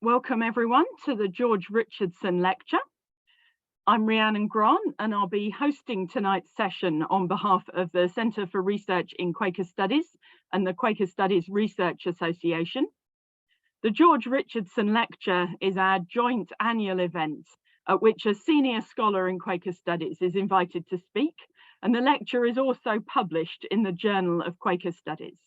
Welcome everyone to the George Richardson lecture. I'm Rhiannon Grant and I'll be hosting tonight's session on behalf of the Centre for Research in Quaker Studies and the Quaker Studies Research Association. The George Richardson lecture is our joint annual event at which a senior scholar in Quaker Studies is invited to speak, and the lecture is also published in the Journal of Quaker Studies.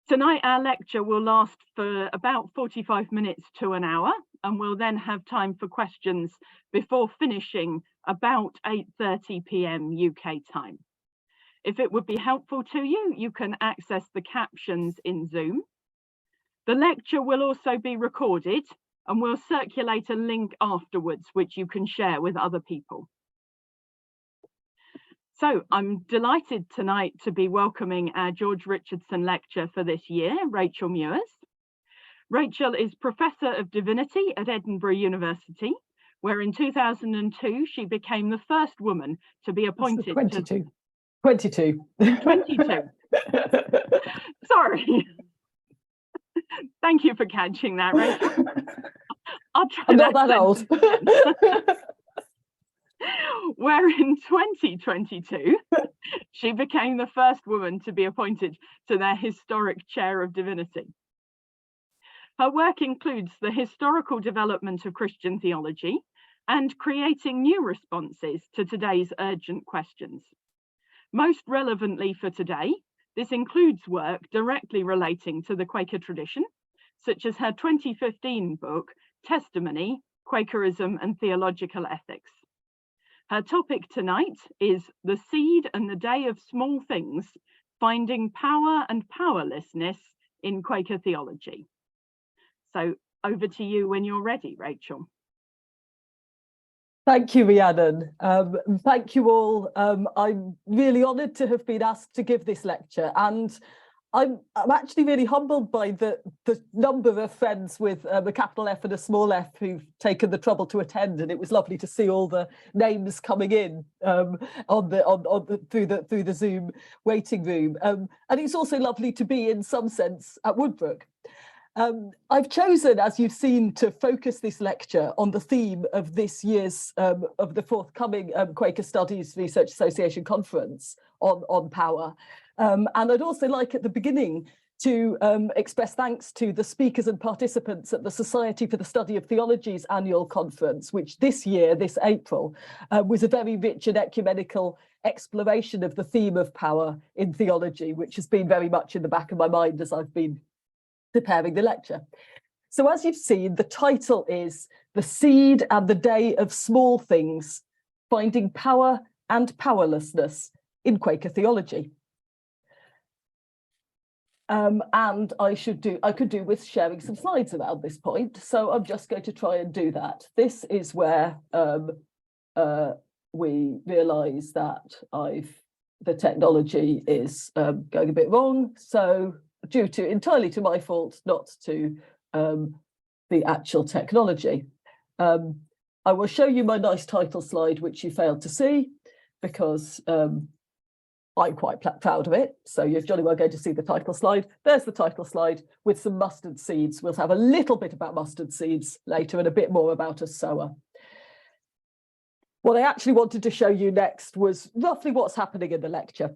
Tonight, our lecture will last for about 45 minutes to an hour, and we'll then have time for questions before finishing about 8:30 p.m. UK time. If it would be helpful to you, you can access the captions in Zoom. The lecture will also be recorded, and we'll circulate a link afterwards, which you can share with other people. So I'm delighted tonight to be welcoming our George Richardson lecture for this year, Rachel Muers. Rachel is Professor of Divinity at Edinburgh University, where in 2002 she became the first woman to be appointed 22. 22. Sorry. Thank you for catching that, Rachel. I'll try. I'm not that old. Where in 2022, she became the first woman to be appointed to their historic Chair of Divinity. Her work includes the historical development of Christian theology and creating new responses to today's urgent questions. Most relevantly for today, this includes work directly relating to the Quaker tradition, such as her 2015 book, Testimony, Quakerism and Theological Ethics. Her topic tonight is The Seed and the Day of Small Things, Finding Power and Powerlessness in Quaker Theology. So over to you when you're ready, Rachel. Thank you, Rhiannon. Thank you all. I'm really honoured to have been asked to give this lecture, and I'm actually really humbled by the number of friends with a capital F and a small f who've taken the trouble to attend, and it was lovely to see all the names coming in through the Zoom waiting room. And it's also lovely to be, in some sense, at Woodbrook. I've chosen, as you've seen, to focus this lecture on the theme of this year's of the forthcoming Quaker Studies Research Association conference on power. And I'd also like at the beginning to express thanks to the speakers and participants at the Society for the Study of Theology's annual conference, which this year, this April, was a very rich and ecumenical exploration of the theme of power in theology, which has been very much in the back of my mind as I've been preparing the lecture. So as you've seen, the title is The Seed and the Day of Small Things, Finding Power and Powerlessness in Quaker Theology. And I could do with sharing some slides around this point, so I'm just going to try and do that. This is where we realise that the technology is going a bit wrong, so entirely to my fault, not to the actual technology. I will show you my nice title slide, which you failed to see, because I'm quite proud of it. So you're jolly well going to see the title slide. There's the title slide with some mustard seeds. We'll have a little bit about mustard seeds later and a bit more about a sower. What I actually wanted to show you next was roughly what's happening in the lecture.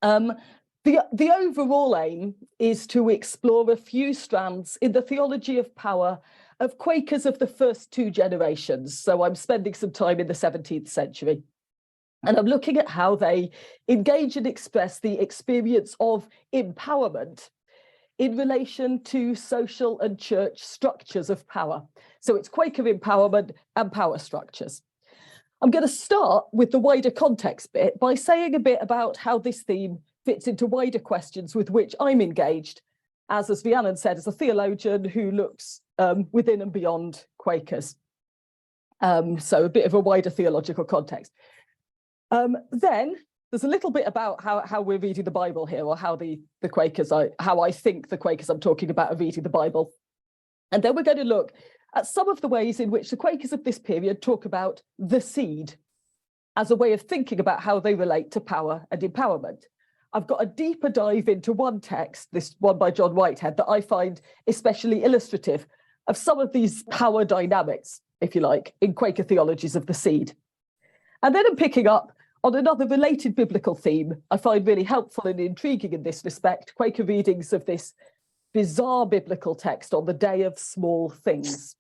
The overall aim is to explore a few strands in the theology of power of Quakers of the first two generations. So I'm spending some time in the 17th century. And I'm looking at how they engage and express the experience of empowerment in relation to social and church structures of power. So it's Quaker empowerment and power structures. I'm going to start with the wider context bit by saying a bit about how this theme fits into wider questions with which I'm engaged, as Rhiannon said, as a theologian who looks within and beyond Quakers. So a bit of a wider theological context. Then there's a little bit about how we're reading the Bible here, or how the Quakers, how I think the Quakers I'm talking about are reading the Bible. And then we're going to look at some of the ways in which the Quakers of this period talk about the seed as a way of thinking about how they relate to power and empowerment. I've got a deeper dive into one text, this one by John Whitehead, that I find especially illustrative of some of these power dynamics, if you like, in Quaker theologies of the seed. And then I'm picking up on another related biblical theme I find really helpful and intriguing in this respect, Quaker readings of this bizarre biblical text on the day of small things.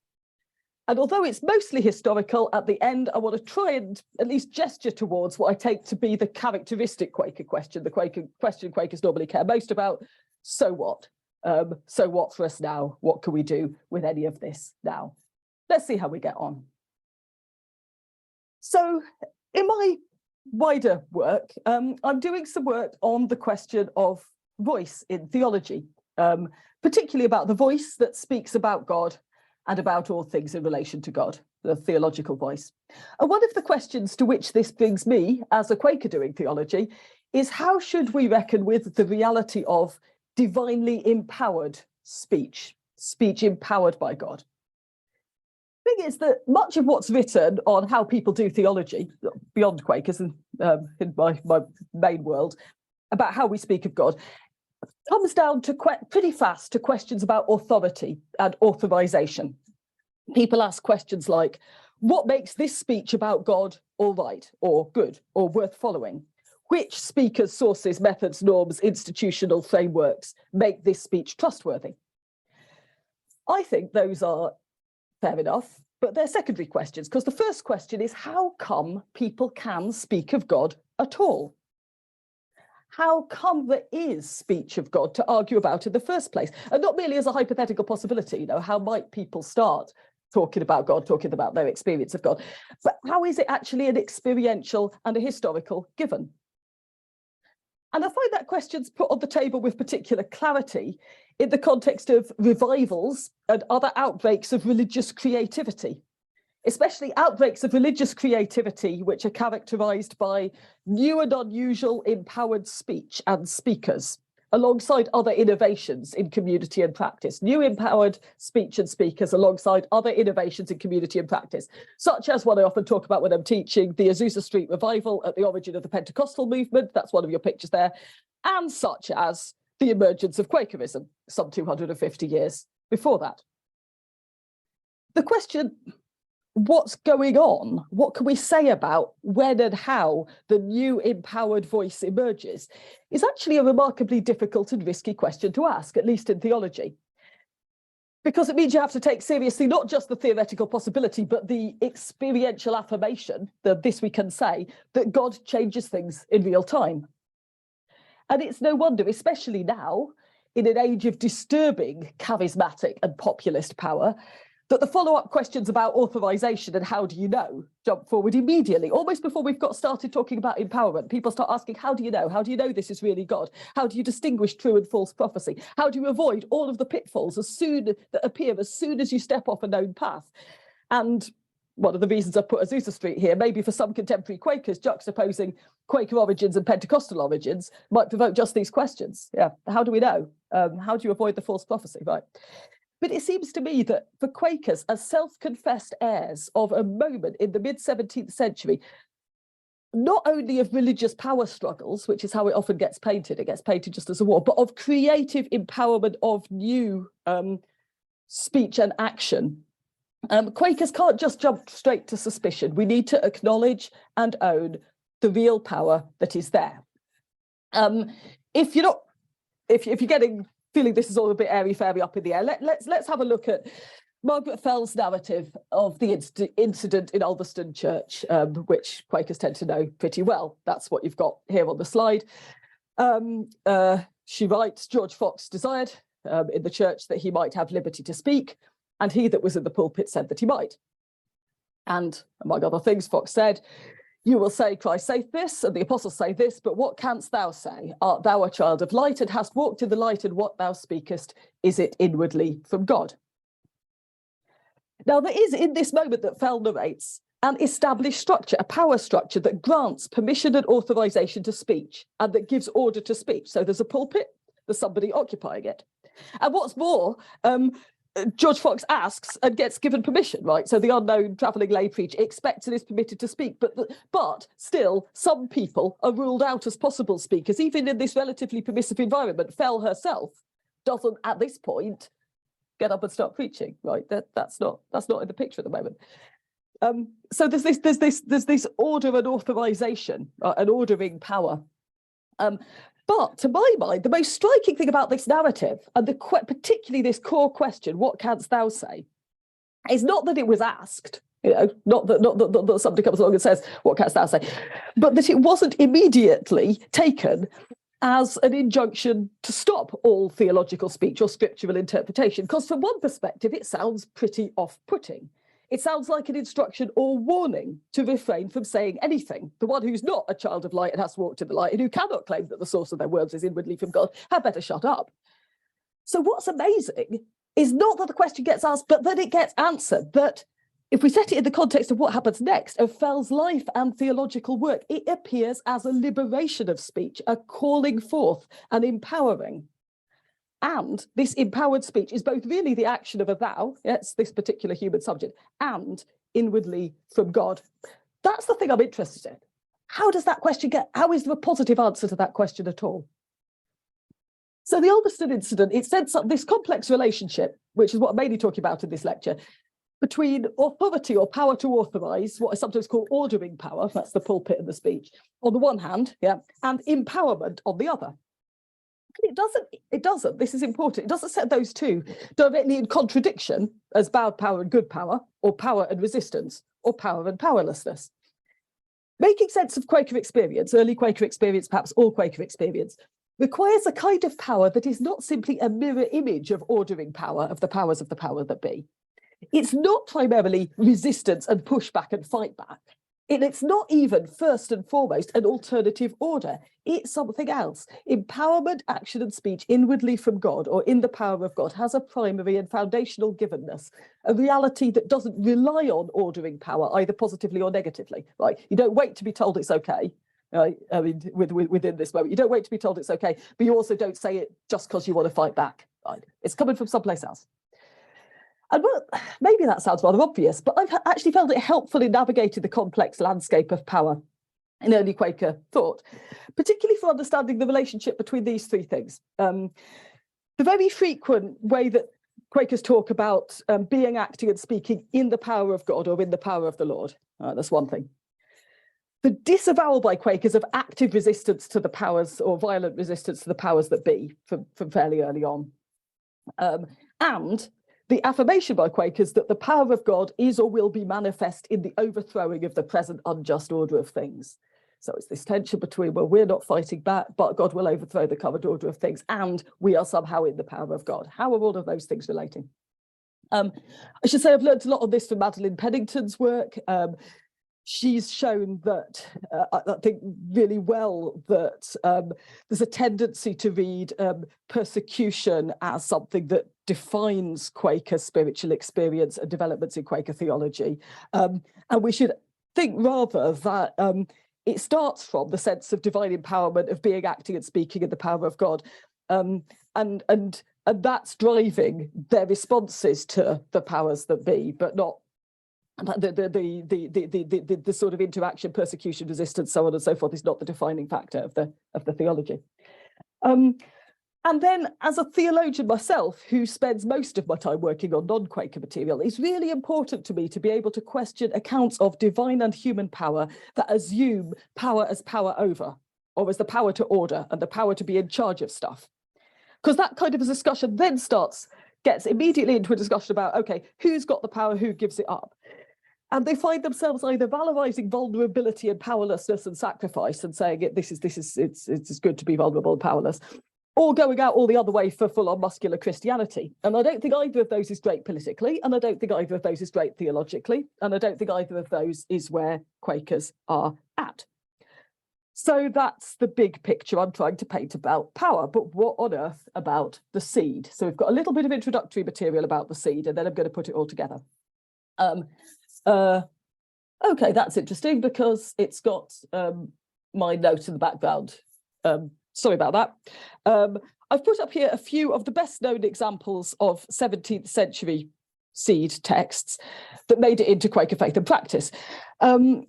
And although it's mostly historical, at the end, I want to try and at least gesture towards what I take to be the characteristic Quaker question, the Quaker question Quakers normally care most about. So what? So what for us now? What can we do with any of this now? Let's see how we get on. So in my wider work, I'm doing some work on the question of voice in theology, particularly about the voice that speaks about God and about all things in relation to God, the theological voice. And one of the questions to which this brings me as a Quaker doing theology is, how should we reckon with the reality of divinely empowered speech, speech empowered by God? The thing is that much of what's written on how people do theology, beyond Quakers and in my main world, about how we speak of God, comes down to pretty fast to questions about authority and authorization. People ask questions like, what makes this speech about God all right, or good, or worth following? Which speakers, sources, methods, norms, institutional frameworks make this speech trustworthy? I think those are fair enough, but they're secondary questions, because the first question is, how come people can speak of God at all? How come there is speech of God to argue about in the first place? And not merely as a hypothetical possibility, you know, how might people start talking about God, talking about their experience of God, but how is it actually an experiential and a historical given? And I find that question's put on the table with particular clarity in the context of revivals and other outbreaks of religious creativity, especially outbreaks of religious creativity which are characterized by new and unusual empowered speech and speakers, alongside other innovations in community and practice. New empowered speech and speakers alongside other innovations in community and practice, such as what I often talk about when I'm teaching the Azusa Street revival at the origin of the Pentecostal movement. That's one of your pictures there. And such as the emergence of Quakerism some 250 years before that. The question, what's going on? What can we say about when and how the new empowered voice emerges is actually a remarkably difficult and risky question to ask, at least in theology. Because it means you have to take seriously not just the theoretical possibility, but the experiential affirmation, that this we can say, that God changes things in real time. And it's no wonder, especially now, in an age of disturbing charismatic and populist power, that the follow-up questions about authorization and how do you know jump forward immediately, almost before we've got started talking about empowerment. People start asking, how do you know? How do you know this is really God? How do you distinguish true and false prophecy? How do you avoid all of the pitfalls that appear as soon as you step off a known path? And one of the reasons I put Azusa Street here, maybe for some contemporary Quakers, juxtaposing Quaker origins and Pentecostal origins might provoke just these questions. Yeah, how do we know? How do you avoid the false prophecy? Right. But it seems to me that for Quakers, as self-confessed heirs of a moment in the mid-17th century, not only of religious power struggles, which is how it often gets painted, it gets painted just as a war, but of creative empowerment of new speech and action, Quakers can't just jump straight to suspicion. We need to acknowledge and own the real power that is there. If you're feeling this is all a bit airy-fairy up in the air, let's have a look at Margaret Fell's narrative of the incident in Ulverston Church, which Quakers tend to know pretty well. That's what you've got here on the slide. She writes, George Fox desired in the church that he might have liberty to speak, and he that was in the pulpit said that he might. And among other things, Fox said, you will say, Christ saith this, and the apostles say this, but what canst thou say? Art thou a child of light, and hast walked in the light, and what thou speakest, is it inwardly from God? Now, there is in this moment that Fell narrates an established structure, a power structure that grants permission and authorization to speech, and that gives order to speech. So there's a pulpit, there's somebody occupying it. And what's more, George Fox asks and gets given permission, right? So the unknown travelling lay preacher expects and is permitted to speak, but still some people are ruled out as possible speakers, even in this relatively permissive environment. Fell herself doesn't at this point get up and start preaching, right? That's not in the picture at the moment. So there's this order and authorization, an ordering power. But to my mind, the most striking thing about this narrative, and particularly this core question, what canst thou say, is not that it was asked, not that somebody comes along and says, what canst thou say, but that it wasn't immediately taken as an injunction to stop all theological speech or scriptural interpretation, because from one perspective, it sounds pretty off-putting. It sounds like an instruction or warning to refrain from saying anything. The one who's not a child of light and has walked in the light and who cannot claim that the source of their words is inwardly from God had better shut up. So what's amazing is not that the question gets asked, but that it gets answered. That if we set it in the context of what happens next, of Fell's life and theological work, it appears as a liberation of speech, a calling forth, an empowering. And this empowered speech is both really the action of a thou, yes, this particular human subject, and inwardly from God. That's the thing I'm interested in. How does that question how is there a positive answer to that question at all? So the Ulverston incident, it sets up this complex relationship, which is what I'm mainly talking about in this lecture, between authority or power to authorize, what is sometimes called ordering power, that's the pulpit and the speech, on the one hand, and empowerment on the other. It doesn't, this is important, it doesn't set those two directly in contradiction as bad power and good power, or power and resistance, or power and powerlessness. Making sense of Quaker experience, early Quaker experience, perhaps all Quaker experience, requires a kind of power that is not simply a mirror image of ordering power, of the powers that be. It's not primarily resistance and pushback and fight back. It's not even first and foremost an alternative order. It's something else. Empowerment, action and speech inwardly from God or in the power of God has a primary and foundational givenness, a reality that doesn't rely on ordering power either positively or negatively, right? You don't wait to be told it's okay. I mean, within this moment, you don't wait to be told it's okay, but you also don't say it just because you want to fight back. Right? It's coming from someplace else. And well, maybe that sounds rather obvious, but I've actually found it helpful in navigating the complex landscape of power in early Quaker thought, particularly for understanding the relationship between these three things. The very frequent way that Quakers talk about being, acting and speaking in the power of God or in the power of the Lord. That's one thing. The disavowal by Quakers of active resistance to the powers or violent resistance to the powers that be from fairly early on. And the affirmation by Quakers that the power of God is or will be manifest in the overthrowing of the present unjust order of things. So it's this tension between, well, we're not fighting back, but God will overthrow the current order of things, and we are somehow in the power of God. How are all of those things relating? I should say I've learned a lot of this from Madeleine Pennington's work. She's shown that, I think really well, that there's a tendency to read persecution as something that defines Quaker spiritual experience and developments in Quaker theology. And we should think rather that it starts from the sense of divine empowerment, of being, acting and speaking in the power of God. And that's driving their responses to the powers that be, but not the sort of interaction, persecution, resistance, so on and so forth is not the defining factor of the theology. And then as a theologian myself, who spends most of my time working on non-Quaker material, it's really important to me to be able to question accounts of divine and human power that assume power as power over, or as the power to order and the power to be in charge of stuff. Because that kind of a discussion then gets immediately into a discussion about, okay, who's got the power, who gives it up? And they find themselves either valorizing vulnerability and powerlessness and sacrifice and saying it's good to be vulnerable and powerless, or going out all the other way for full-on muscular Christianity. And I don't think either of those is great politically, and I don't think either of those is great theologically, and I don't think either of those is where Quakers are at. So that's the big picture I'm trying to paint about power, but what on earth about the seed? So we've got a little bit of introductory material about the seed, and then I'm going to put it all together. Okay, that's interesting because it's got my note in the background. Sorry about that. I've put up here a few of the best known examples of 17th century seed texts that made it into Quaker faith and practice, the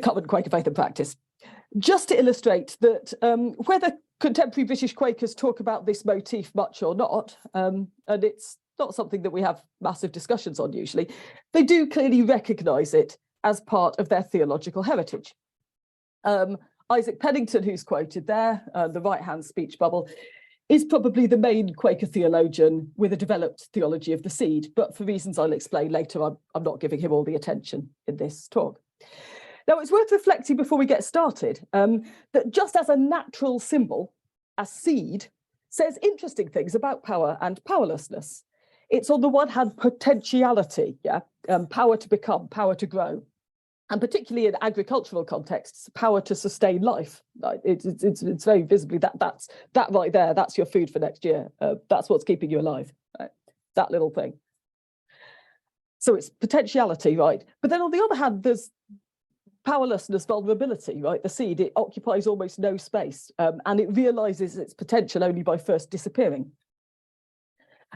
current Quaker faith and practice, just to illustrate that whether contemporary British Quakers talk about this motif much or not, and it's not something that we have massive discussions on usually, they do clearly recognise it as part of their theological heritage. Isaac Pennington, who's quoted there, the right-hand speech bubble, is probably the main Quaker theologian with a developed theology of the seed, but for reasons I'll explain later, I'm not giving him all the attention in this talk. Now, it's worth reflecting before we get started that just as a natural symbol, a seed says interesting things about power and powerlessness. It's on the one hand potentiality, power to become, power to grow, and particularly in agricultural contexts, power to sustain life. It's very visibly that right there, that's your food for next year. That's what's keeping you alive, right? That little thing. So it's potentiality, right? But then on the other hand, there's powerlessness, vulnerability, right? The seed, it occupies almost no space, and it realizes its potential only by first disappearing.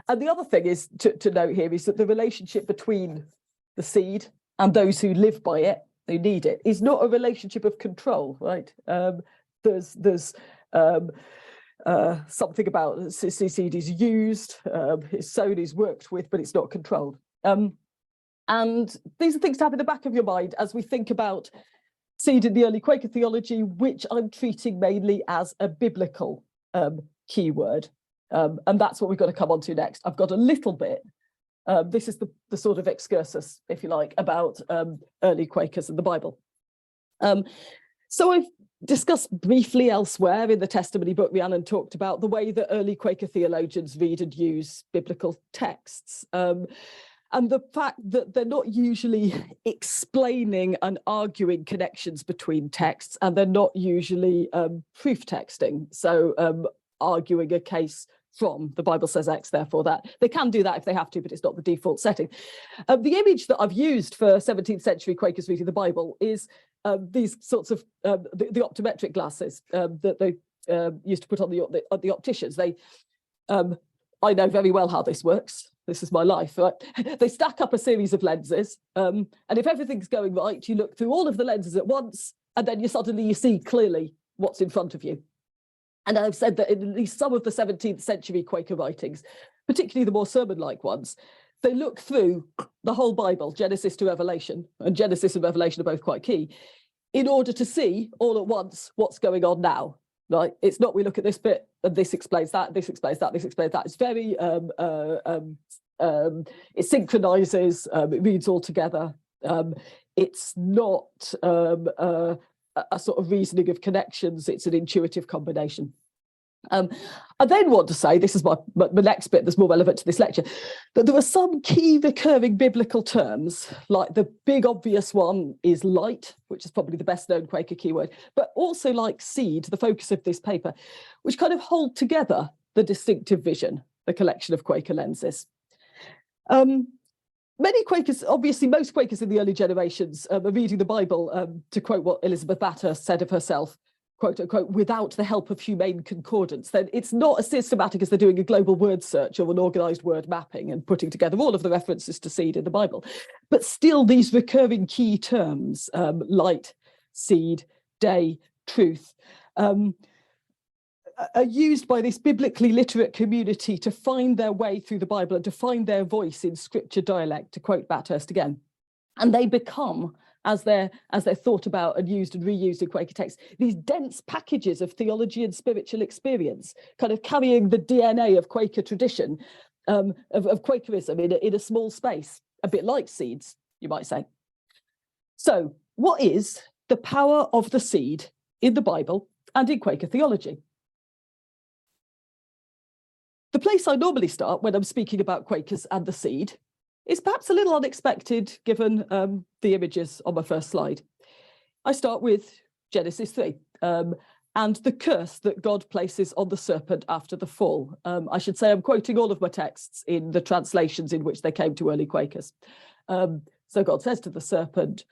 And the other thing is to note here is that the relationship between the seed and those who live by it, who need it, is not a relationship of control, right? There's something about seed is used, is sown, is worked with, but it's not controlled. And these are things to have in the back of your mind as we think about seed in the early Quaker theology, which I'm treating mainly as a biblical keyword. And that's what we've got to come on to next. I've got a little bit. This is the sort of excursus, if you like, about early Quakers and the Bible. So I've discussed briefly elsewhere in the testimony book, Rhiannon talked about the way that early Quaker theologians read and use biblical texts. And the fact that they're not usually explaining and arguing connections between texts, and they're not usually proof texting. So arguing a case from the Bible says X, therefore that. They can do that if they have to, but it's not the default setting. The image that I've used for 17th century Quakers reading the Bible is these sorts of the optometric glasses that they used to put on the opticians. They, I know very well how this works. This is my life, right? They stack up a series of lenses, and if everything's going right, you look through all of the lenses at once, and then you see clearly what's in front of you. And I've said that in at least some of the 17th century Quaker writings, particularly the more sermon-like ones, they look through the whole Bible, Genesis to Revelation, and Genesis and Revelation are both quite key, in order to see all at once what's going on now. Right? It's not we look at this bit and this explains that, this explains that, this explains that. It's very it synchronizes, it reads all together. It's not a sort of reasoning of connections, it's an intuitive combination. I then want to say, this is my next bit that's more relevant to this lecture, that there are some key recurring biblical terms, like the big obvious one is light, which is probably the best known Quaker keyword, but also like seed, the focus of this paper, which kind of hold together the distinctive vision, the collection of Quaker lenses. Many Quakers, obviously most Quakers in the early generations are reading the Bible, to quote what Elizabeth Bathurst said of herself, quote unquote, without the help of humane concordance. Then it's not as systematic as they're doing a global word search or an organised word mapping and putting together all of the references to seed in the Bible. But still these recurring key terms, light, seed, day, truth, are used by this biblically literate community to find their way through the Bible and to find their voice in scripture dialect, to quote Bathurst again. And they become, as they're thought about and used and reused in Quaker texts, these dense packages of theology and spiritual experience, kind of carrying the DNA of Quaker tradition, of Quakerism in a small space, a bit like seeds, you might say. So what is the power of the seed in the Bible and in Quaker theology? The place I normally start when I'm speaking about Quakers and the seed is perhaps a little unexpected given the images on my first slide. I start with Genesis 3 and the curse that God places on the serpent after the fall. I should say I'm quoting all of my texts in the translations in which they came to early Quakers. So God says to the serpent,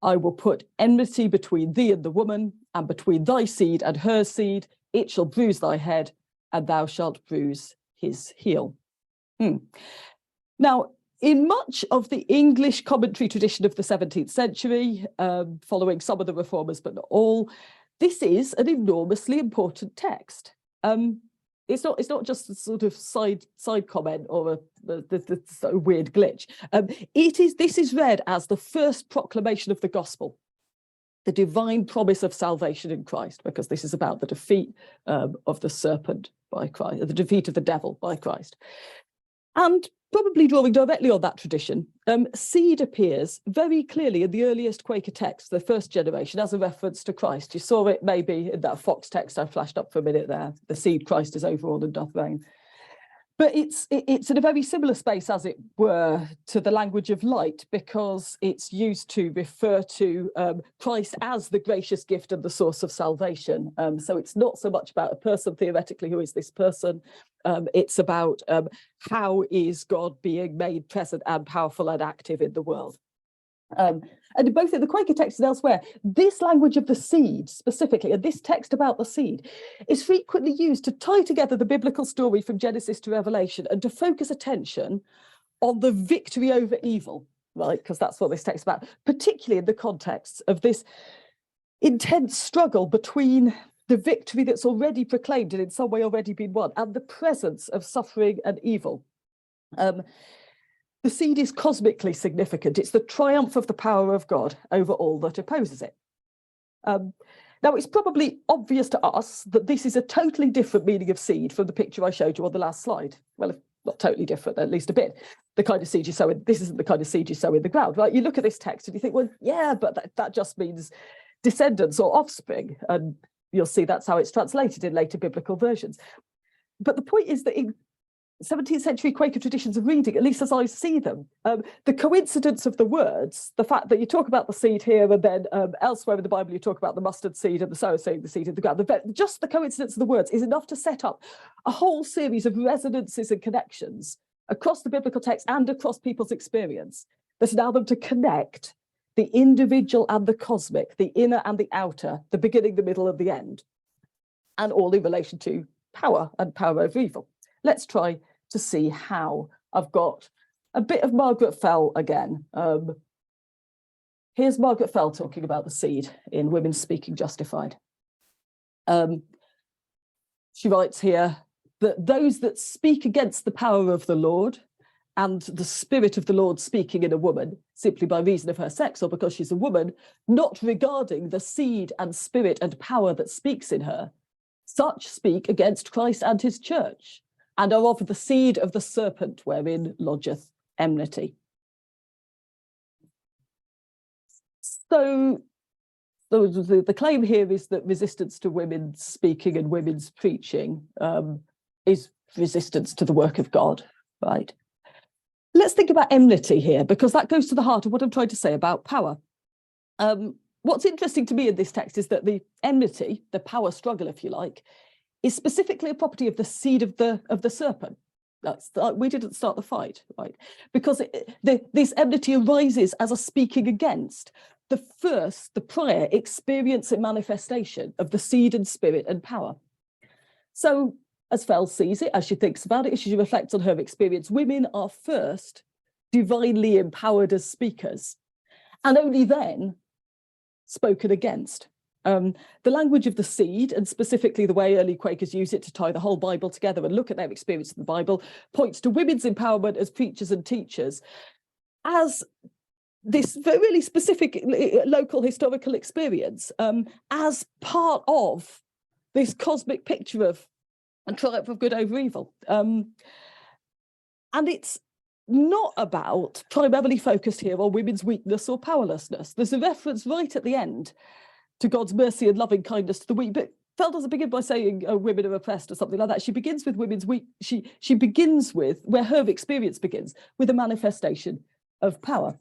I will put enmity between thee and the woman, and between thy seed and her seed. It shall bruise thy head, and thou shalt bruise his heel. Now, in much of the English commentary tradition of the 17th century, following some of the reformers, but not all, this is an enormously important text. It's not just a sort of side comment or a weird glitch. This is read as the first proclamation of the gospel, the divine promise of salvation in Christ, because this is about the defeat of the serpent by Christ, the defeat of the devil by Christ. And probably drawing directly on that tradition, seed appears very clearly in the earliest Quaker texts, the first generation, as a reference to Christ. You saw it maybe in that Fox text I flashed up for a minute there, the seed Christ is over all and doth reign. But it's in a very similar space, as it were, to the language of light, because it's used to refer to Christ as the gracious gift and the source of salvation. So it's not so much about a person, theoretically, who is this person. It's about how is God being made present and powerful and active in the world. And both in the Quaker text and elsewhere, this language of the seed specifically, and this text about the seed, is frequently used to tie together the biblical story from Genesis to Revelation and to focus attention on the victory over evil, right? Because that's what this text is about, particularly in the context of this intense struggle between the victory that's already proclaimed and in some way already been won, and the presence of suffering and evil. The seed is cosmically significant. It's the triumph of the power of God over all that opposes it. Now, it's probably obvious to us that this is a totally different meaning of seed from the picture I showed you on the last slide. Well, if not totally different, at least a bit. The kind of seed you sow in, this isn't the kind of seed you sow in the ground, right? You look at this text and you think, well, yeah, but that just means descendants or offspring. And you'll see that's how it's translated in later biblical versions. But the point is that in 17th century Quaker traditions of reading, at least as I see them, the coincidence of the words, the fact that you talk about the seed here and then elsewhere in the Bible you talk about the mustard seed and the sower sowing the seed in the ground, just the coincidence of the words is enough to set up a whole series of resonances and connections across the biblical text and across people's experience that allow them to connect the individual and the cosmic, the inner and the outer, the beginning, the middle and the end, and all in relation to power and power over evil. Let's try to see how. I've got a bit of Margaret Fell again. Here's Margaret Fell talking about the seed in Women Speaking Justified. She writes here that those that speak against the power of the Lord and the spirit of the Lord speaking in a woman, simply by reason of her sex or because she's a woman, not regarding the seed and spirit and power that speaks in her, such speak against Christ and his church, and are of the seed of the serpent wherein lodgeth enmity. So the claim here is that resistance to women's speaking and women's preaching is resistance to the work of God, right? Let's think about enmity here, because that goes to the heart of what I'm trying to say about power. What's interesting to me in this text is that the enmity, the power struggle, if you like, is specifically a property of the seed of the serpent. We didn't start the fight, right? Because this enmity arises as a speaking against the prior experience and manifestation of the seed and spirit and power. So as Fell sees it, as she thinks about it, as she reflects on her experience, women are first divinely empowered as speakers, and only then spoken against. The language of the seed, and specifically the way early Quakers use it to tie the whole Bible together and look at their experience in the Bible, points to women's empowerment as preachers and teachers as this really specific local historical experience, as part of this cosmic picture of a triumph of good over evil. And it's not about primarily focused here on women's weakness or powerlessness. There's a reference right at the end to God's mercy and loving kindness to the weak, but Fell doesn't begin by saying women are oppressed or something like that. She begins with women's weak. She begins with where her experience begins, with a manifestation of power.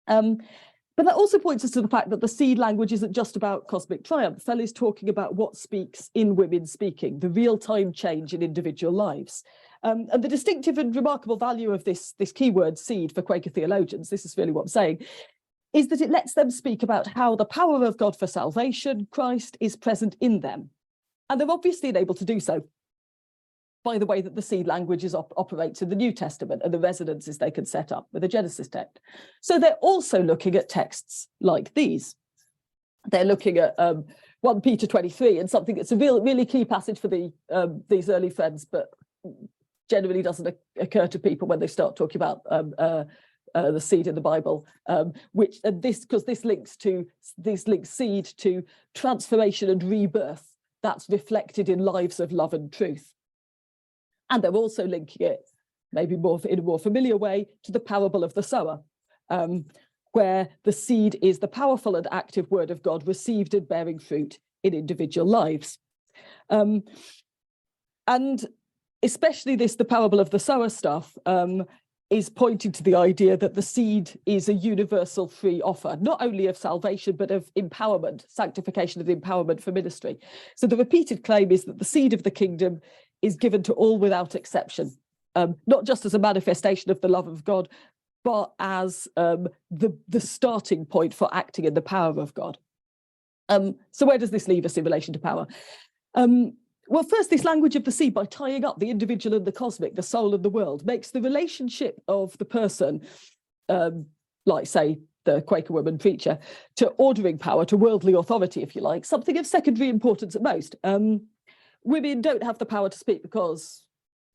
But that also points us to the fact that the seed language isn't just about cosmic triumph. Fell is talking about what speaks in women speaking, the real-time change in individual lives. And the distinctive and remarkable value of this keyword seed for Quaker theologians, this is really what I'm saying, is that it lets them speak about how the power of God for salvation, Christ, is present in them. And they're obviously able to do so by the way that the seed languages operates in the New Testament and the resonances they can set up with the Genesis text. So they're also looking at texts like these. They're looking at 1 Peter 23 and something that's a really key passage for these early friends, but generally doesn't occur to people when they start talking about the seed in the Bible, because this links seed to transformation and rebirth that's reflected in lives of love and truth. And they're also linking it, maybe in a more familiar way, to the parable of the sower, where the seed is the powerful and active word of God received and bearing fruit in individual lives. And especially the parable of the sower stuff is pointing to the idea that the seed is a universal free offer, not only of salvation, but of empowerment, sanctification and empowerment for ministry. So the repeated claim is that the seed of the kingdom is given to all without exception, not just as a manifestation of the love of God, but as the starting point for acting in the power of God. So where does this leave us in relation to power? Well, first, this language of the seed, by tying up the individual and the cosmic, the soul and the world, makes the relationship of the person, like, say, the Quaker woman preacher, to ordering power, to worldly authority, if you like, something of secondary importance at most. Women don't have the power to speak because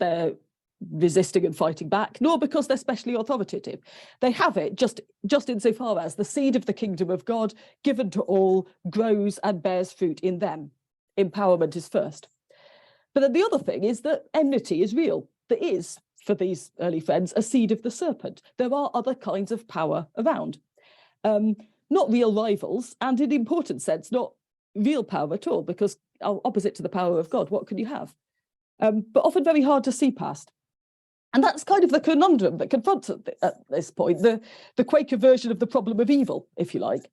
they're resisting and fighting back, nor because they're specially authoritative. They have it just insofar as the seed of the kingdom of God, given to all, grows and bears fruit in them. Empowerment is first. But then the other thing is that enmity is real. There is, for these early friends, a seed of the serpent. There are other kinds of power around. Not real rivals, and in an important sense, not real power at all, because opposite to the power of God, what can you have? But often very hard to see past. And that's kind of the conundrum that confronts at this point, the Quaker version of the problem of evil, if you like.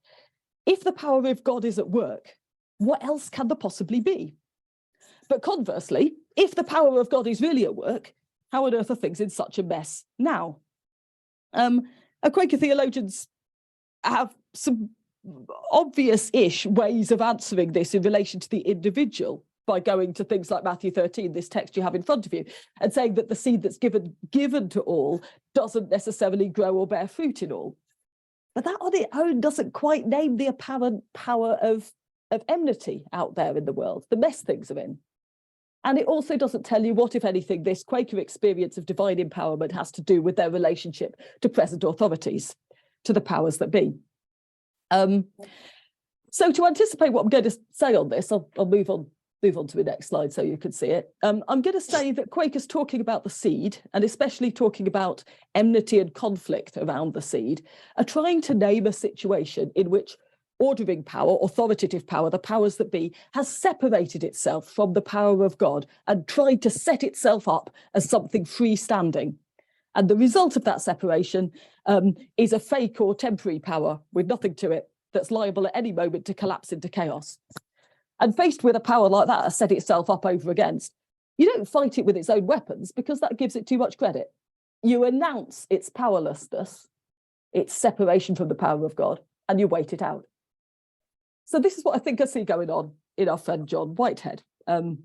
If the power of God is at work, what else can there possibly be? But conversely, if the power of God is really at work, how on earth are things in such a mess now? Quaker theologians have some obvious-ish ways of answering this in relation to the individual, by going to things like Matthew 13, this text you have in front of you, and saying that the seed that's given to all doesn't necessarily grow or bear fruit in all. But that on its own doesn't quite name the apparent power of enmity out there in the world, the mess things are in. And it also doesn't tell you what, if anything, this Quaker experience of divine empowerment has to do with their relationship to present authorities, to the powers that be. So to anticipate what I'm going to say on this, I'll move on to the next slide so you can see it. I'm going to say that Quakers talking about the seed, and especially talking about enmity and conflict around the seed, are trying to name a situation in which ordering power, authoritative power, the powers that be, has separated itself from the power of God and tried to set itself up as something freestanding. And the result of that separation is a fake or temporary power with nothing to it that's liable at any moment to collapse into chaos. And faced with a power like that has set itself up over against, you don't fight it with its own weapons because that gives it too much credit. You announce its powerlessness, its separation from the power of God, and you wait it out. So this is what I think I see going on in our friend John Whitehead. I'm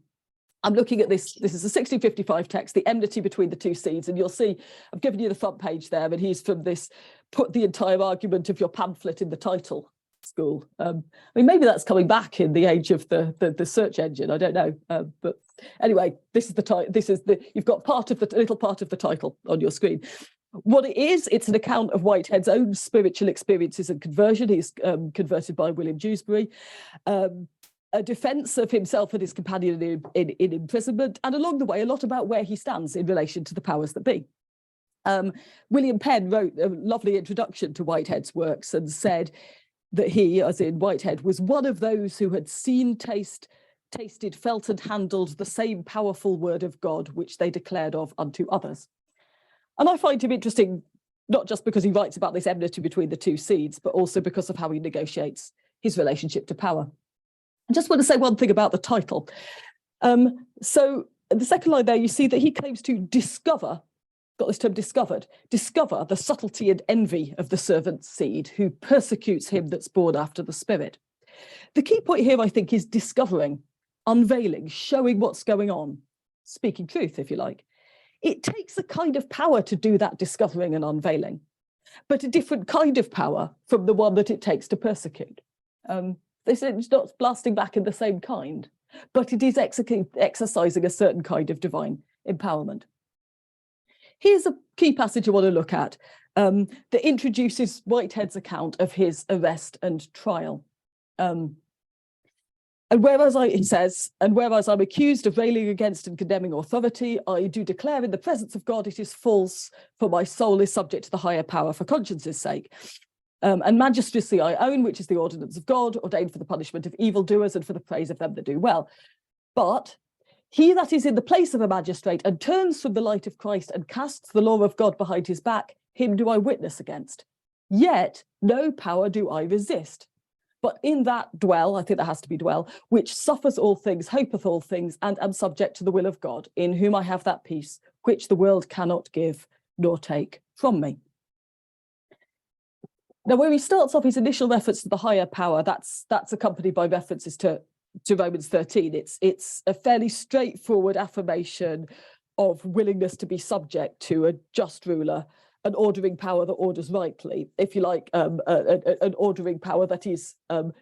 looking at this. This is a 1655 text, the enmity between the two seeds, and you'll see I've given you the front page there, and he's from this, put the entire argument of your pamphlet in the title school. I mean, maybe that's coming back in the age of the search engine. I don't know, but anyway, this is the you've got little part of the title on your screen. What it is, it's an account of Whitehead's own spiritual experiences and conversion. He's converted by William Dewsbury, a defence of himself and his companion in imprisonment, and along the way, a lot about where he stands in relation to the powers that be. William Penn wrote a lovely introduction to Whitehead's works and said that he, as in Whitehead, was one of those who had seen, tasted, felt and handled the same powerful word of God which they declared of unto others. And I find him interesting, not just because he writes about this enmity between the two seeds, but also because of how he negotiates his relationship to power. I just want to say one thing about the title. So the second line there, you see that he claims to discover, got this term discovered, discover the subtlety and envy of the servant seed who persecutes him that's born after the Spirit. The key point here, I think, is discovering, unveiling, showing what's going on. speaking truth, if you like. It takes a kind of power to do that discovering and unveiling, but a different kind of power from the one that it takes to persecute. It's not blasting back in the same kind, but it is exercising a certain kind of divine empowerment. Here's a key passage I want to look at that introduces Whitehead's account of his arrest and trial. And whereas he says, and whereas I'm accused of railing against and condemning authority, I do declare in the presence of God it is false, for my soul is subject to the higher power for conscience's sake. And magistracy I own, which is the ordinance of God, ordained for the punishment of evildoers and for the praise of them that do well. But he that is in the place of a magistrate and turns from the light of Christ and casts the law of God behind his back, him do I witness against. Yet no power do I resist. But in that dwell, I think that has to be dwell, which suffers all things, hopeth all things, and am subject to the will of God, in whom I have that peace, which the world cannot give nor take from me. Now, where he starts off his initial reference to the higher power, that's accompanied by references to Romans 13. It's a fairly straightforward affirmation of willingness to be subject to a just ruler, an ordering power that orders rightly, if you like, an ordering power that is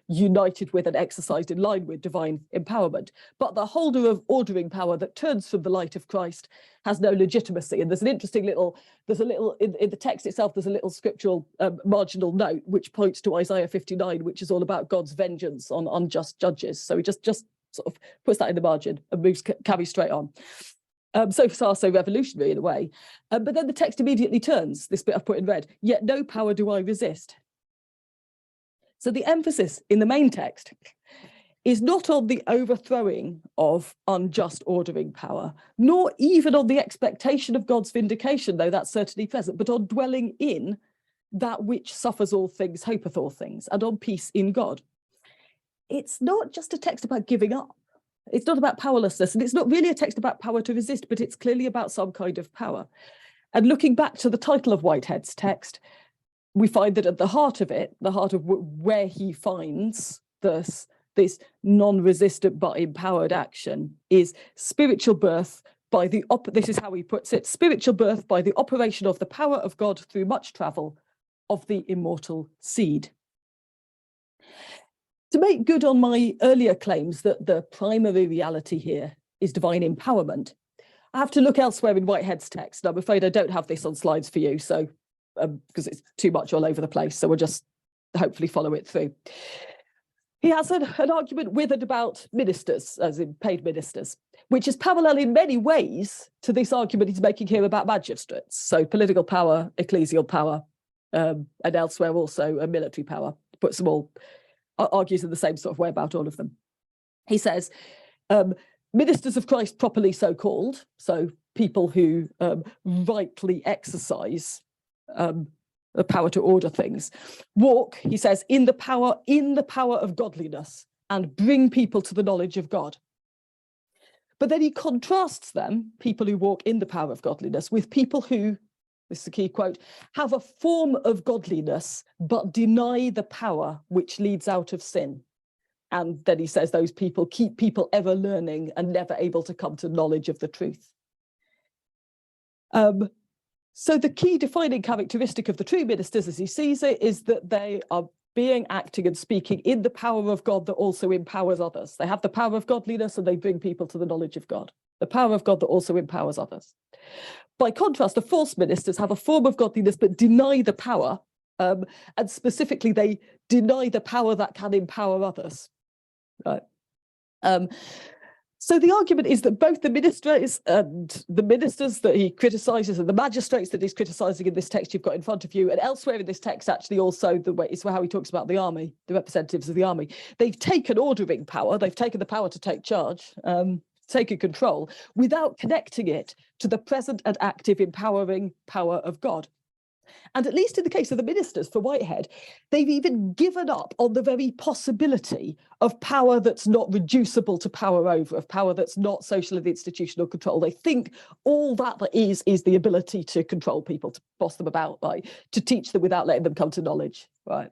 united with and exercised in line with divine empowerment. But the holder of ordering power that turns from the light of Christ has no legitimacy. And there's a little in the text itself, there's a little scriptural marginal note which points to Isaiah 59, which is all about God's vengeance on unjust judges. So he just sort of puts that in the margin and carries straight on. So far, so revolutionary in a way. But then the text immediately turns, this bit I've put in red, yet no power do I resist. So the emphasis in the main text is not on the overthrowing of unjust ordering power, nor even on the expectation of God's vindication, though that's certainly present, but on dwelling in that which suffers all things, hopeth all things, and on peace in God. It's not just a text about giving up. It's not about powerlessness, and it's not really a text about power to resist, but it's clearly about some kind of power. And looking back to the title of Whitehead's text, we find that at the heart of it, the heart of where he finds this non-resistant but empowered action is spiritual birth by the, this is how he puts it, spiritual birth by the operation of the power of God through much travel of the immortal seed. To make good on my earlier claims that the primary reality here is divine empowerment, I have to look elsewhere in Whitehead's text. I'm afraid I don't have this on slides for you, so because it's too much all over the place, so we'll just hopefully follow it through. He has an argument with and about ministers, as in paid ministers, which is parallel in many ways to this argument he's making here about magistrates. So political power, ecclesial power, and elsewhere also a military power, puts them all, argues in the same sort of way about all of them. He says, ministers of Christ properly so called, so people who rightly exercise the power to order things, walk, he says, in the power of godliness and bring people to the knowledge of God. But then he contrasts them, people who walk in the power of godliness, with people who, this is a key quote, have a form of godliness, but deny the power which leads out of sin. And then he says those people keep people ever learning and never able to come to knowledge of the truth. So the key defining characteristic of the true ministers, as he sees it, is that they are being, acting and speaking in the power of God that also empowers others. They have the power of godliness and they bring people to the knowledge of God. The power of God that also empowers others. By contrast, the false ministers have a form of godliness but deny the power, and specifically they deny the power that can empower others. Right. So the argument is that both the ministers and the ministers that he criticises and the magistrates that he's criticising in this text you've got in front of you, and elsewhere in this text actually also the way is how he talks about the army, the representatives of the army. They've taken ordering power, they've taken the power to take charge, taken control, without connecting it to the present and active empowering power of God. And at least in the case of the ministers for Whitehead, they've even given up on the very possibility of power that's not reducible to power over, of power that's not social and institutional control. They think all that is the ability to control people, to boss them about, right? To teach them without letting them come to knowledge, right?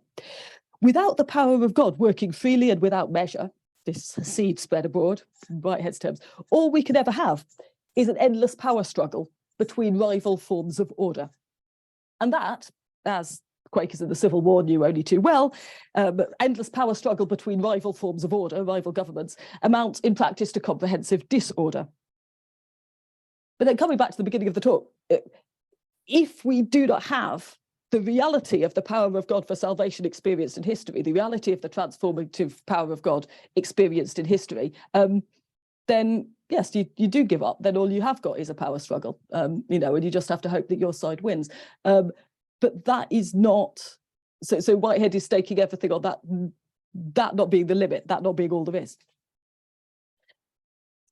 Without the power of God working freely and without measure, this seed spread abroad, in Whitehead's terms, all we can ever have is an endless power struggle between rival forms of order. And that, as Quakers in the Civil War knew only too well, endless power struggle between rival forms of order, rival governments, amounts in practice to comprehensive disorder. But then coming back to the beginning of the talk, if we do not have the reality of the power of God for salvation experienced in history, the reality of the transformative power of God experienced in history, then yes, you do give up. Then all you have got is a power struggle, you know, and you just have to hope that your side wins. But that is not, so Whitehead is staking everything on that not being the limit, that not being all there is.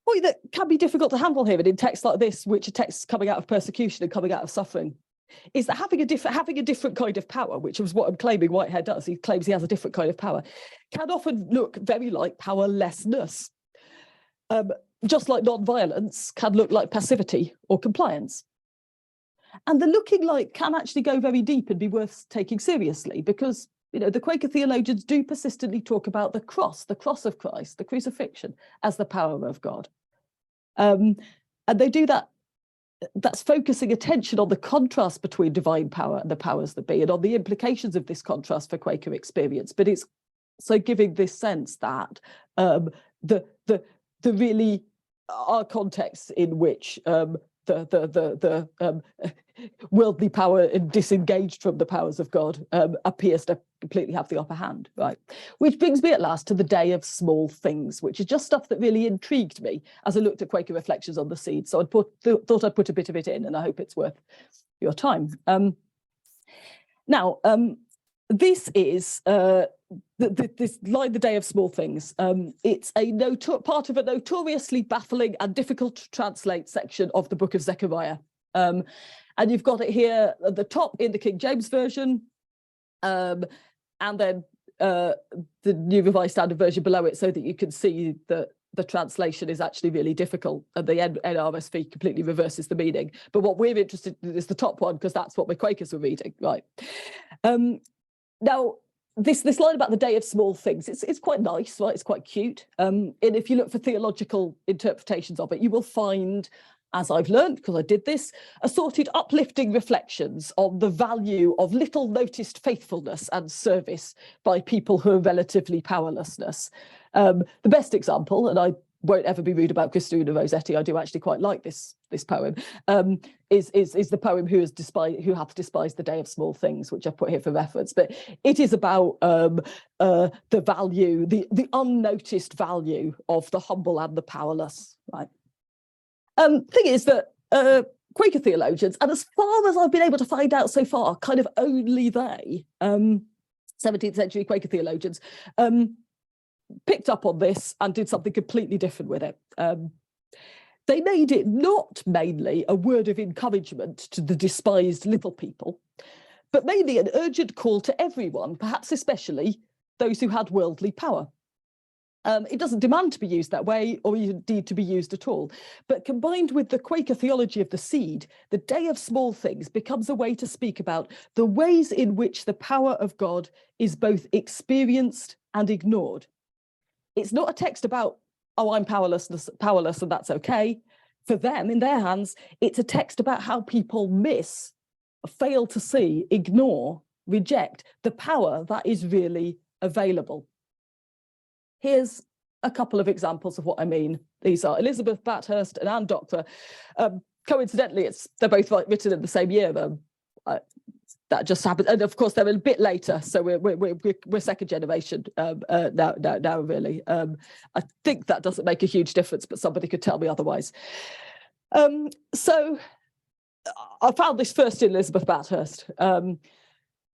Point that can be difficult to handle here, and in texts like this, which are texts coming out of persecution and coming out of suffering, is that having a different kind of power, which is what I'm claiming Whitehead does, he claims he has a different kind of power, can often look very like powerlessness. Just like non-violence can look like passivity or compliance. And the looking like can actually go very deep and be worth taking seriously, because, you know, the Quaker theologians do persistently talk about the cross of Christ, the crucifixion, as the power of God. And they do that, that's focusing attention on the contrast between divine power and the powers that be, and on the implications of this contrast for Quaker experience. But it's so giving this sense that the really are contexts in which the worldly power and disengaged from the powers of God appears to completely have the upper hand, right? Which brings me at last to the day of small things, which is just stuff that really intrigued me as I looked at Quaker reflections on the seed. So I thought I'd put a bit of it in, and I hope it's worth your time. This is this line, the day of small things. It's a part of a notoriously baffling and difficult to translate section of the book of Zechariah. And you've got it here at the top in the King James Version, and then the New Revised Standard Version below it, so that you can see that the translation is actually really difficult, and the NRSV completely reverses the meaning. But what we're interested in is the top one, because that's what my Quakers were reading, right? Now, this line about the day of small things, it's quite nice, right? It's quite cute. And if you look for theological interpretations of it, you will find, as I've learned, because I did this, assorted uplifting reflections on the value of little noticed faithfulness and service by people who are relatively powerlessness. The best example, and I won't ever be rude about Christina Rossetti, I do actually quite like this poem, is the poem Who Hath Despised the Day of Small Things, which I've put here for reference. But it is about the value, the unnoticed value of the humble and the powerless, right? Thing is that Quaker theologians, and as far as I've been able to find out so far, kind of only they, 17th century Quaker theologians, picked up on this and did something completely different with it. They made it not mainly a word of encouragement to the despised little people, but mainly an urgent call to everyone, perhaps especially those who had worldly power. It doesn't demand to be used that way, or indeed to be used at all. But combined with the Quaker theology of the seed, the day of small things becomes a way to speak about the ways in which the power of God is both experienced and ignored. It's not a text about, oh, I'm powerless and that's okay. For them, in their hands, it's a text about how people fail to see, ignore, reject the power that is really available. Here's a couple of examples of what I mean. These are Elizabeth Bathurst and Anne Doctor. Coincidentally, they're both written in the same year. That just happened, and of course they're a bit later, so we're second generation now really. I think that doesn't make a huge difference, but somebody could tell me otherwise. So I found this first in Elizabeth Bathurst.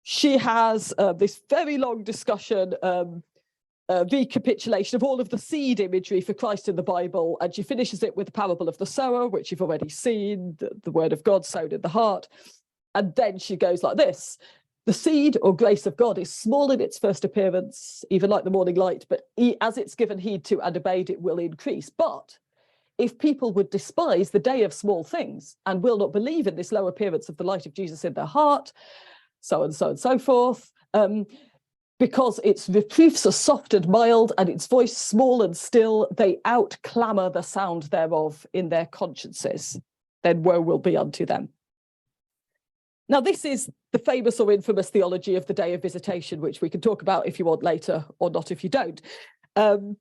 She has this very long discussion, recapitulation of all of the seed imagery for Christ in the Bible, and she finishes it with the parable of the sower, which you've already seen, the word of God sown in the heart. And then she goes like this: the seed or grace of God is small in its first appearance, even like the morning light, but as it's given heed to and obeyed, it will increase. But if people would despise the day of small things and will not believe in this low appearance of the light of Jesus in their heart, so and so and so forth, because its reproofs are soft and mild, and its voice small and still, they out-clamour the sound thereof in their consciences. Then woe will be unto them. Now, this is the famous or infamous theology of the day of visitation, which we can talk about if you want later, or not if you don't. The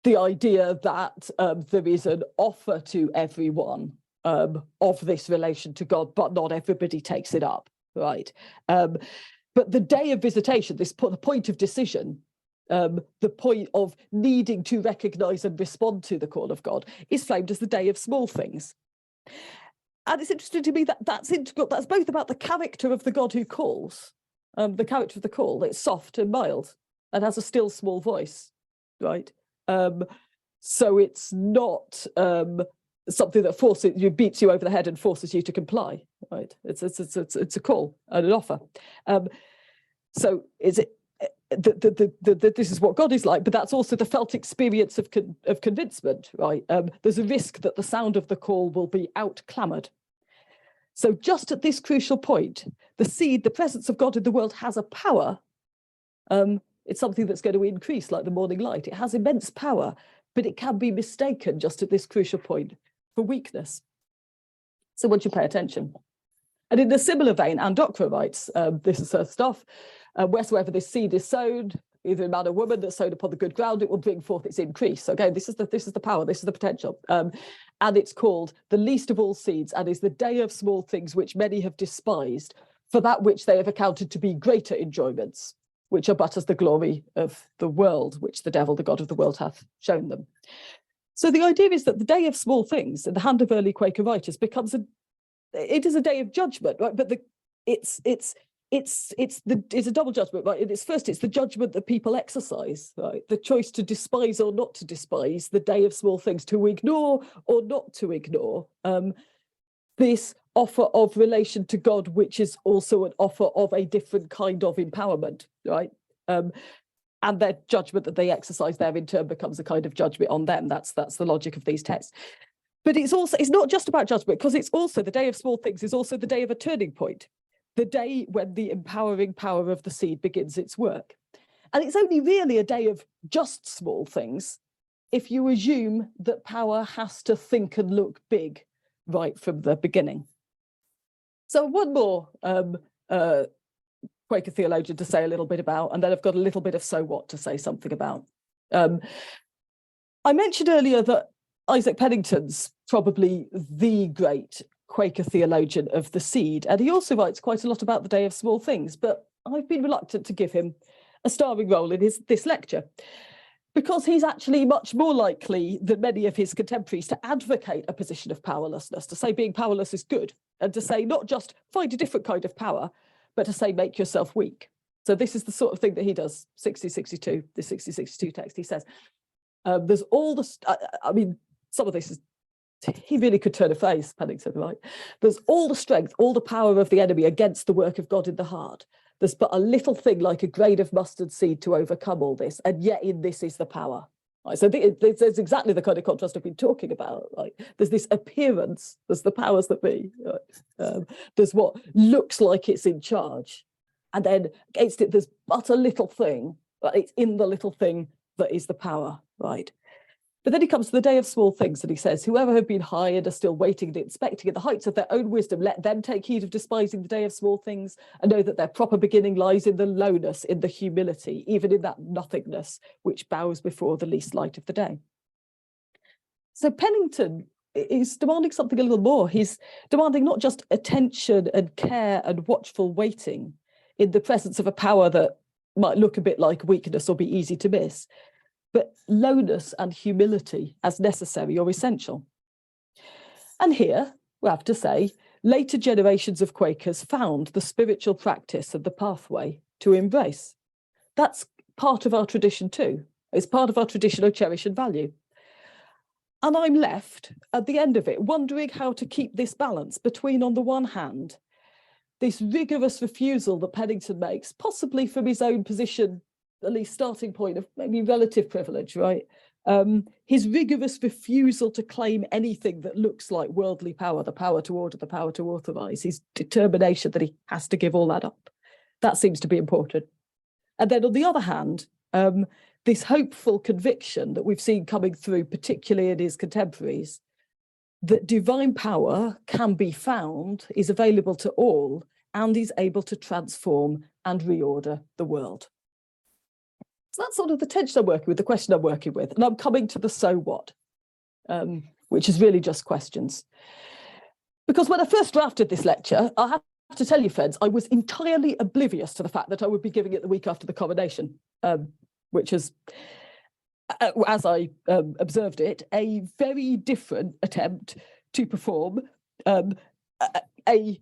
idea that there is an offer to everyone of this relation to God, but not everybody takes it up, right? But the day of visitation, the point of decision, the point of needing to recognise and respond to the call of God, is framed as the day of small things. And it's interesting to me that that's both about the character of the God who calls, the character of the call. It's soft and mild and has a still small voice, right? So it's not something that beats you over the head and forces you to comply, right? It's a call and an offer. So is it this is what God is like, but that's also the felt experience of convincement, right? There's a risk that the sound of the call will be out-clamoured. So just at this crucial point, the seed, the presence of God in the world, has a power. It's something that's going to increase like the morning light. It has immense power, but it can be mistaken just at this crucial point for weakness. So once you pay attention. And in a similar vein, Anne Dockwra writes, this is her stuff, wheresoever this seed is sown, either in man or woman that's sown upon the good ground, it will bring forth its increase. So again, this is the power, this is the potential. And it's called the least of all seeds, and is the day of small things which many have despised, for that which they have accounted to be greater enjoyments, which are but as the glory of the world, which the devil, the god of the world, hath shown them. So the idea is that the day of small things in the hand of early Quaker writers becomes it is a day of judgment, right? But it's a double judgment, right? It's the judgment that people exercise, right? The choice to despise or not to despise, the day of small things, to ignore or not to ignore. This offer of relation to God, which is also an offer of a different kind of empowerment, right? And their judgment that they exercise there in turn becomes a kind of judgment on them. That's the logic of these texts. But it's not just about judgment, because it's also the day of small things is also the day of a turning point, the day when the empowering power of the seed begins its work. And it's only really a day of just small things if you assume that power has to think and look big right from the beginning. So one more Quaker theologian to say a little bit about, and then I've got a little bit of so what to say something about. I mentioned earlier that Isaac Pennington's probably the great Quaker theologian of the seed, and he also writes quite a lot about the day of small things, but I've been reluctant to give him a starring role in this lecture, because he's actually much more likely than many of his contemporaries to advocate a position of powerlessness, to say being powerless is good, and to say not just find a different kind of power, but to say make yourself weak. So this is the sort of thing that he does, 6062, the 6062 text. He says, there's all the, I mean, some of this is, he really could turn a face, Pennington, right? There's all the strength, all the power of the enemy against the work of God in the heart. There's but a little thing like a grain of mustard seed to overcome all this, and yet in this is the power. Right? So there's exactly the kind of contrast I've been talking about. Right? There's this appearance, there's the powers that be. Right? There's what looks like it's in charge, and then against it there's but a little thing, but it's in the little thing that is the power, right? But then he comes to the day of small things, and he says, whoever have been high and are still waiting and expecting at the heights of their own wisdom, let them take heed of despising the day of small things, and know that their proper beginning lies in the lowness, in the humility, even in that nothingness which bows before the least light of the day. So Pennington is demanding something a little more. He's demanding not just attention and care and watchful waiting in the presence of a power that might look a bit like weakness or be easy to miss, but lowness and humility as necessary or essential. And here, we have to say, later generations of Quakers found the spiritual practice and the pathway to embrace. That's part of our tradition too. It's part of our tradition of cherish and value. And I'm left, at the end of it, wondering how to keep this balance between, on the one hand, this rigorous refusal that Pennington makes, possibly from his own position, at least starting point of maybe relative privilege, right? His rigorous refusal to claim anything that looks like worldly power, the power to order, the power to authorize, his determination that he has to give all that up. That seems to be important. And then on the other hand, this hopeful conviction that we've seen coming through, particularly in his contemporaries, that divine power can be found, is available to all, and is able to transform and reorder the world. So that's sort of the tension I'm working with, the question I'm working with. And I'm coming to the so what, which is really just questions. Because when I first drafted this lecture, I have to tell you, friends, I was entirely oblivious to the fact that I would be giving it the week after the coronation, which is, as I observed it, a very different attempt to perform a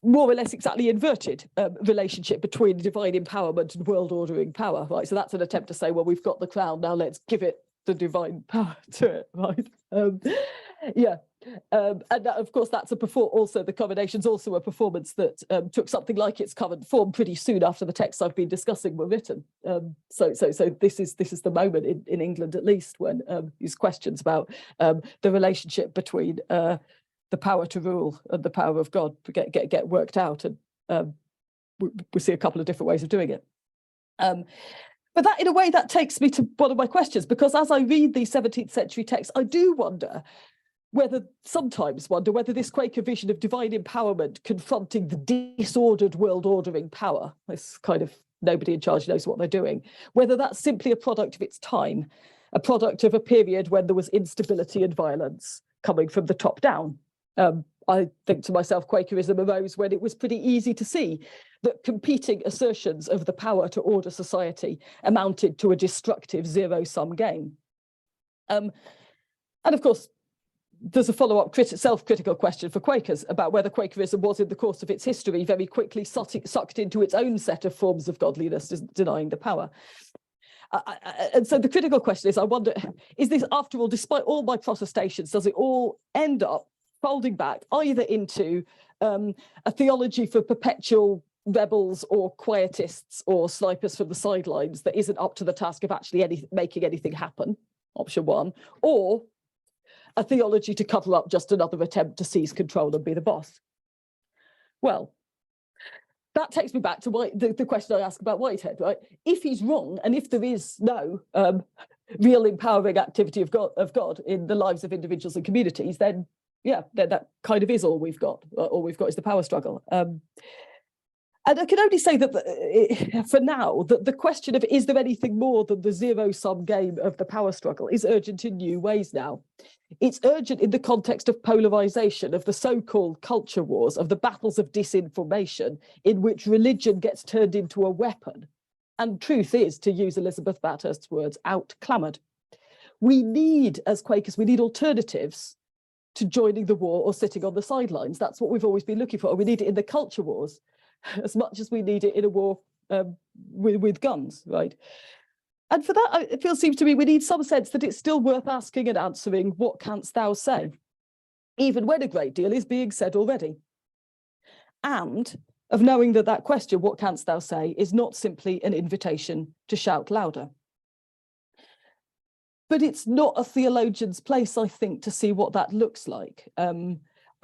more or less exactly inverted relationship between divine empowerment and world ordering power, right? So that's an attempt to say, well, we've got the crown, now let's give it the divine power to it, right? And of course, that's also the coronation's also a performance that took something like its current form pretty soon after the texts I've been discussing were written. So this is the moment in England, at least, when these questions about the relationship between the power to rule and the power of God get worked out, and we see a couple of different ways of doing it. But that, in a way, that takes me to one of my questions, because as I read these 17th century texts, I do sometimes wonder whether this Quaker vision of divine empowerment confronting the disordered world ordering power, this kind of nobody in charge knows what they're doing, whether that's simply a product of its time, a product of a period when there was instability and violence coming from the top down. I think to myself, Quakerism arose when it was pretty easy to see that competing assertions of the power to order society amounted to a destructive zero-sum game. And of course, there's a follow-up self-critical question for Quakers about whether Quakerism was, in the course of its history, very quickly sucked into its own set of forms of godliness, denying the power. And so the critical question is, I wonder, is this, after all, despite all my protestations, does it all end up folding back either into a theology for perpetual rebels or quietists or snipers from the sidelines that isn't up to the task of actually making anything happen, option one, or a theology to cover up just another attempt to seize control and be the boss? Well, that takes me back to the question I asked about Whitehead, right? If he's wrong, and if there is no real empowering activity of God in the lives of individuals and communities, then yeah, then that kind of is all we've got. All we've got is the power struggle. And I can only say that for now, that the question of is there anything more than the zero-sum game of the power struggle is urgent in new ways now. It's urgent in the context of polarization, of the so-called culture wars, of the battles of disinformation, in which religion gets turned into a weapon. And truth is, to use Elizabeth Bathurst's words, out-clamoured. We need, as Quakers, we need alternatives to joining the war or sitting on the sidelines. That's what we've always been looking for. We need it in the culture wars as much as we need it in a war with guns, right? And for that, it seems to me we need some sense that it's still worth asking and answering, what canst thou say? Even when a great deal is being said already. And of knowing that that question, what canst thou say, is not simply an invitation to shout louder. But it's not a theologian's place, I think, to see what that looks like.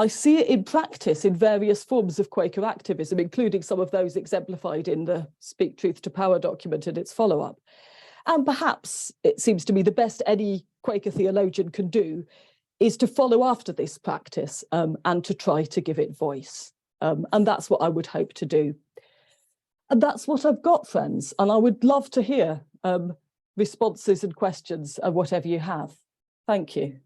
I see it in practice in various forms of Quaker activism, including some of those exemplified in the Speak Truth to Power document and its follow-up. And perhaps, it seems to me, the best any Quaker theologian can do is to follow after this practice and to try to give it voice. And that's what I would hope to do. And that's what I've got, friends. And I would love to hear responses and questions and whatever you have. Thank you.